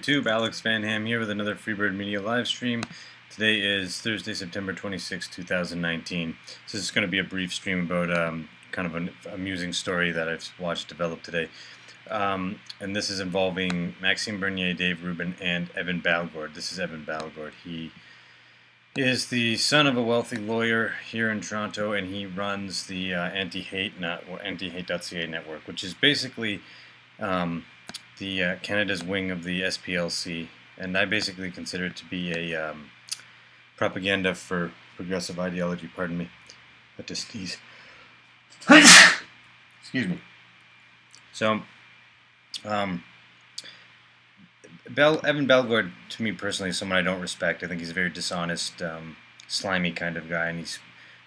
YouTube? Alex Van Ham here with another Freebird Media live stream. Today is Thursday, September 26, 2019. So this is going to be a brief stream about kind of an amusing story that I've watched develop today. And this is involving Maxime Bernier, Dave Rubin, and Evan Balgord. This is Evan Balgord. He is the son of a wealthy lawyer here in Toronto, and he runs the anti-hate.ca network, which is basically the Canada's wing of the SPLC, and I basically consider it to be a propaganda for progressive ideology. Pardon me, but to sneeze. Excuse me. So, Evan Balgord, to me personally, is someone I don't respect. I think he's a very dishonest, slimy kind of guy, and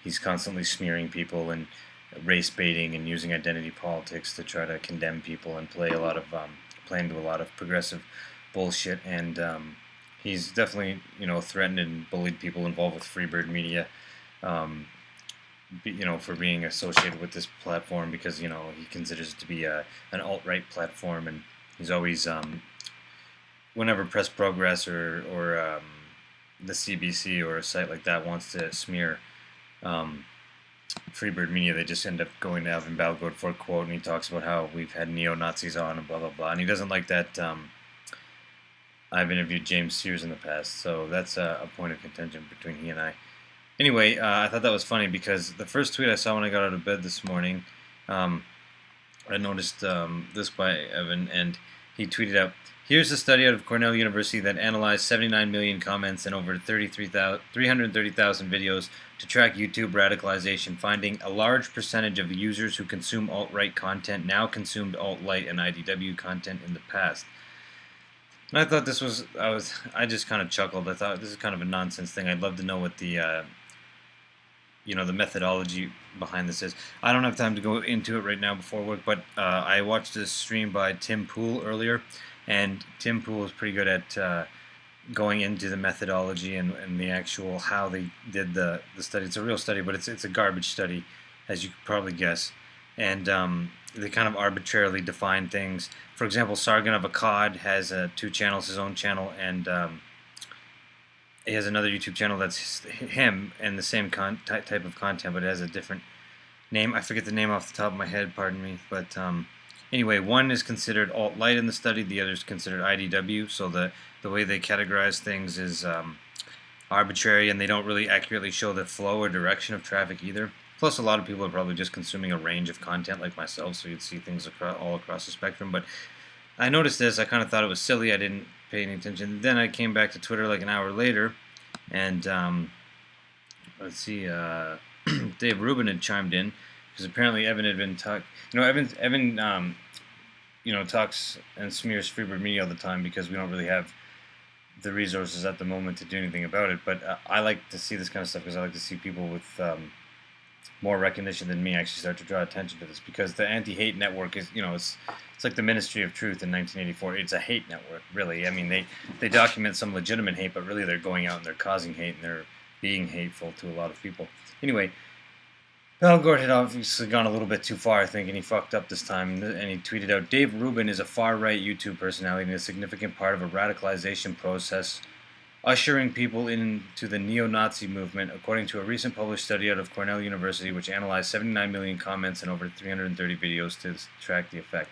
he's constantly smearing people and race baiting and using identity politics to try to condemn people and play into a lot of progressive bullshit. And he's definitely, threatened and bullied people involved with Freebird Media, for being associated with this platform because he considers it to be an alt-right platform, and he's always whenever Press Progress or the CBC or a site like that wants to smear Freebird Media, they just end up going to Evan Balgord for a quote, and he talks about how we've had neo-Nazis on and blah blah blah, and he doesn't like that. I've interviewed James Sears in the past, so that's a point of contention between he and I. Anyway, I thought that was funny because the first tweet I saw when I got out of bed this morning, I noticed this by Evan, and he tweeted out, "Here's a study out of Cornell University that analyzed 79 million comments and over 330,000 videos to track YouTube radicalization, finding a large percentage of users who consume alt-right content now consumed alt-light and IDW content in the past." And I thought this was, I just kind of chuckled. I thought this is kind of a nonsense thing. I'd love to know what the methodology behind this is. I don't have time to go into it right now before work, but I watched this stream by Tim Pool earlier, and Tim Pool is pretty good at going into the methodology and the actual how they did the study. It's a real study, but it's a garbage study, as you could probably guess. And they kind of arbitrarily define things. For example, Sargon of Akkad has two channels, his own channel, and he has another YouTube channel that's him and the same type of content, but it has a different name. I forget the name off the top of my head, pardon me. But anyway, one is considered alt-light in the study, the other is considered IDW, so the way they categorize things is arbitrary, and they don't really accurately show the flow or direction of traffic either. Plus, a lot of people are probably just consuming a range of content like myself, so you'd see things all across the spectrum. But I noticed this, I kind of thought it was silly, I didn't pay any attention. Then I came back to Twitter like an hour later, and let's see, Dave Rubin had chimed in, because apparently Evan had been talking. Evan talks and smears Freebird Media all the time because we don't really have the resources at the moment to do anything about it. But I like to see this kind of stuff because I like to see people with more recognition than me actually start to draw attention to this, because the anti-hate network is, it's like the Ministry of Truth in 1984. It's a hate network, really. I mean, they document some legitimate hate, but really they're going out and they're causing hate and they're being hateful to a lot of people. Anyway, Balgord had obviously gone a little bit too far, I think, and he fucked up this time, and he tweeted out, "Dave Rubin is a far-right YouTube personality and a significant part of a radicalization process ushering people into the neo-Nazi movement, according to a recent published study out of Cornell University, which analyzed 79 million comments and over 330 videos to track the effect."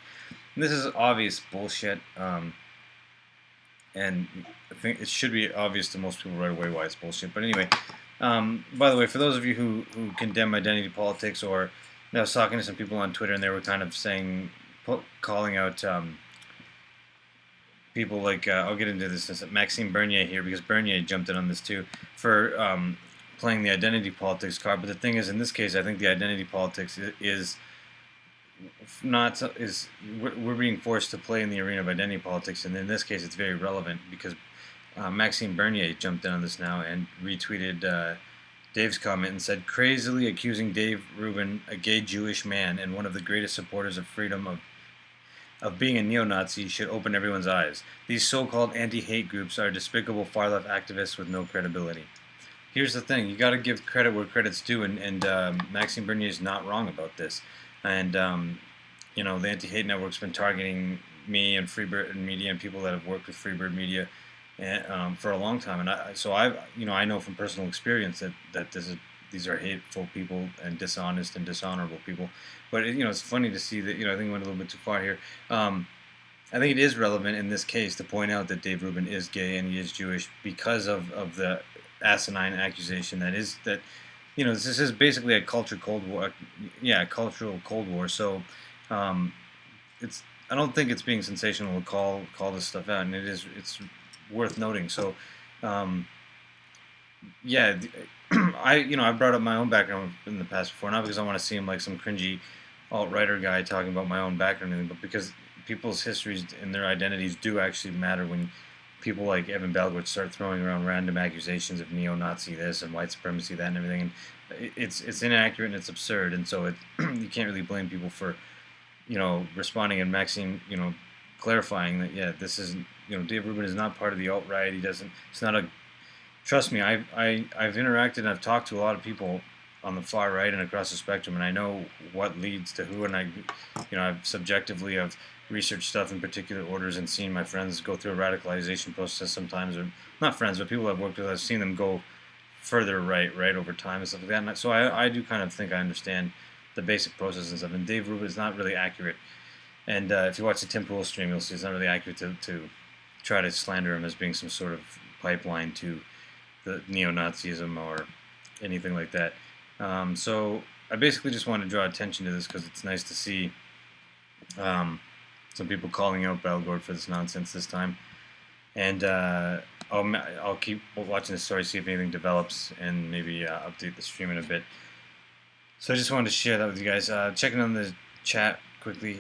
And this is obvious bullshit, and I think it should be obvious to most people right away why it's bullshit. But anyway, by the way, for those of you who condemn identity politics, or I was talking to some people on Twitter, and they were kind of calling out people like, I'll get into this, Maxime Bernier here, because Bernier jumped in on this too, for playing the identity politics card. But the thing is, in this case, I think the identity politics we're being forced to play in the arena of identity politics, and in this case it's very relevant because Maxime Bernier jumped in on this now and retweeted Dave's comment and said, "Crazily accusing Dave Rubin, a gay Jewish man and one of the greatest supporters of freedom of being a neo-Nazi, should open everyone's eyes. These so-called anti-hate groups are despicable far-left activists with no credibility." Here's the thing, you got to give credit where credit's due, and Maxime Bernier is not wrong about this. And the anti-hate network's been targeting me and Freebird Media and people that have worked with Freebird Media for a long time, and I know from personal experience that these are hateful people and dishonest and dishonorable people. But it's funny to see that I think we went a little bit too far here. I think it is relevant in this case to point out that Dave Rubin is gay and he is Jewish because of the asinine accusation that this is basically a culture cold war, a cultural cold war. So it's I don't think it's being sensational to call this stuff out, and it's worth noting. So yeah, I brought up my own background in the past before, not because I want to seem like some cringy alt-writer guy talking about my own background, but because people's histories and their identities do actually matter when people like Evan Balgord start throwing around random accusations of neo-Nazi this and white supremacy that and everything, and it's inaccurate and it's absurd, and so you can't really blame people for responding, and Maxime clarifying that this is Dave Rubin is not part of the alt-right. It's not a trust me, I've interacted and I've talked to a lot of people on the far right and across the spectrum, and I know what leads to who, and I've researched stuff in particular orders and seen my friends go through a radicalization process sometimes, or not friends, but people I've worked with, I've seen them go further right over time and stuff like that. And so I do kind of think I understand the basic process and stuff, and Dave Rubin is not really accurate. And if you watch the Tim Pool stream, you'll see it's not really accurate to try to slander him as being some sort of pipeline to the neo-Nazism or anything like that. So I basically just want to draw attention to this because it's nice to see some people calling out Balgord for this nonsense this time. And I'll keep watching the story, see if anything develops, and maybe update the stream in a bit. So I just wanted to share that with you guys. Checking on the chat quickly.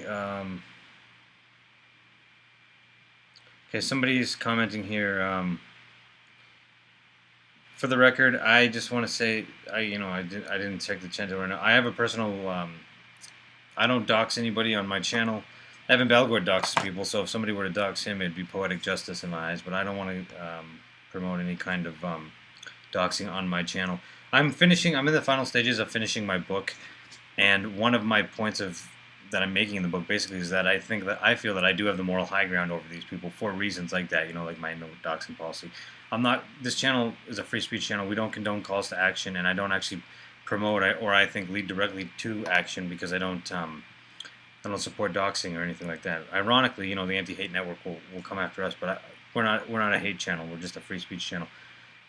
Okay, somebody's commenting here. For the record, I just want to say I didn't check the chat right now. I have a personal. I don't dox anybody on my channel. Evan Balgord doxes people, so if somebody were to dox him, it'd be poetic justice in my eyes. But I don't want to promote any kind of doxing on my channel. I'm in the final stages of finishing my book, and one of my points that I'm making in the book basically is that I feel that I do have the moral high ground over these people for reasons like that. Like my no doxing policy. This channel is a free speech channel. We don't condone calls to action, and I don't actually promote or I think lead directly to action because I don't support doxing or anything like that. Ironically, the Anti-Hate Network will come after us, but we're not a hate channel. We're just a free speech channel.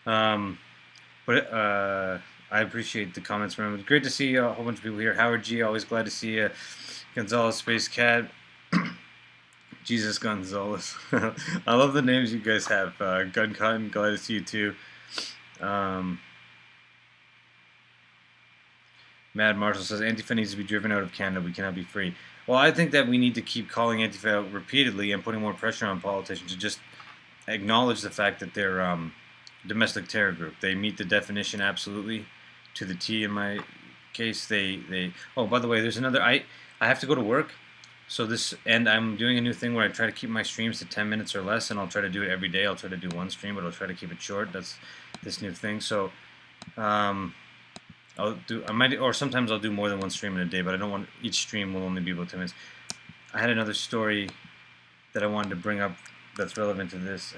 But I appreciate the comments from him. It's great to see a whole bunch of people here. Howard G, always glad to see you. Gonzalez Space Cat. Jesus Gonzalez. I love the names you guys have. Gun Cotton, glad to see you too. Mad Marshall says Antifa needs to be driven out of Canada. We cannot be free. Well, I think that we need to keep calling Antifa out repeatedly and putting more pressure on politicians to just acknowledge the fact that they're domestic terror group. They meet the definition absolutely to the T in my case. Oh, by the way, there's another. I have to go to work. And I'm doing a new thing where I try to keep my streams to 10 minutes or less, and I'll try to do it every day. I'll try to do one stream, but I'll try to keep it short. That's this new thing. So, sometimes I'll do more than one stream in a day, but I don't want each stream will only be about 10 minutes. I had another story that I wanted to bring up that's relevant to this,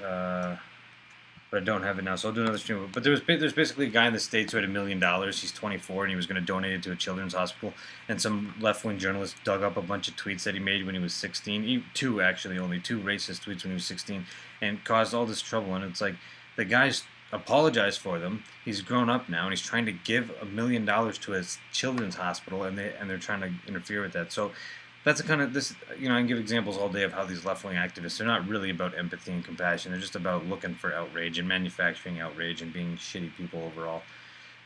but I don't have it now, so I'll do another stream. But there's basically a guy in the States who had $1 million. He's 24, and he was going to donate it to a children's hospital. And some left-wing journalist dug up a bunch of tweets that he made when he was 16. Only two racist tweets when he was 16, and caused all this trouble. And it's like the guy's apologized for them. He's grown up now, and he's trying to give $1 million to a children's hospital, and they're trying to interfere with that. So that's I can give examples all day of how these left-wing activists, they're not really about empathy and compassion. They're just about looking for outrage and manufacturing outrage and being shitty people overall.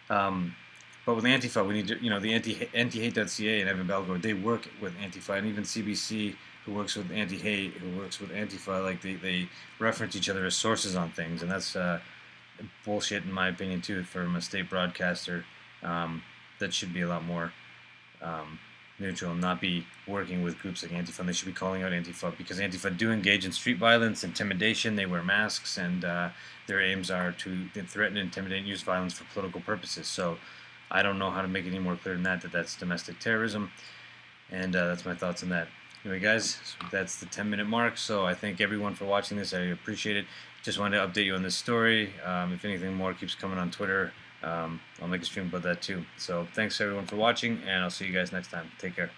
But with Antifa, we need to, the anti-hate.ca and Evan Balgord, they work with Antifa, and even CBC, who works with anti-hate, who works with Antifa, like they reference each other as sources on things, and that's bullshit in my opinion too. From a state broadcaster, that should be a lot more neutral and not be working with groups like Antifa. They should be calling out Antifa because Antifa do engage in street violence, intimidation. They wear masks, and their aims are to threaten, intimidate, and use violence for political purposes. So I don't know how to make it any more clear than that that's domestic terrorism, and that's my thoughts on that. Anyway, guys, so that's the 10-minute mark. So I thank everyone for watching this. I appreciate it. Just wanted to update you on this story. If anything more keeps coming on Twitter, I'll make a stream about that too. So thanks everyone for watching, and I'll see you guys next time. Take care.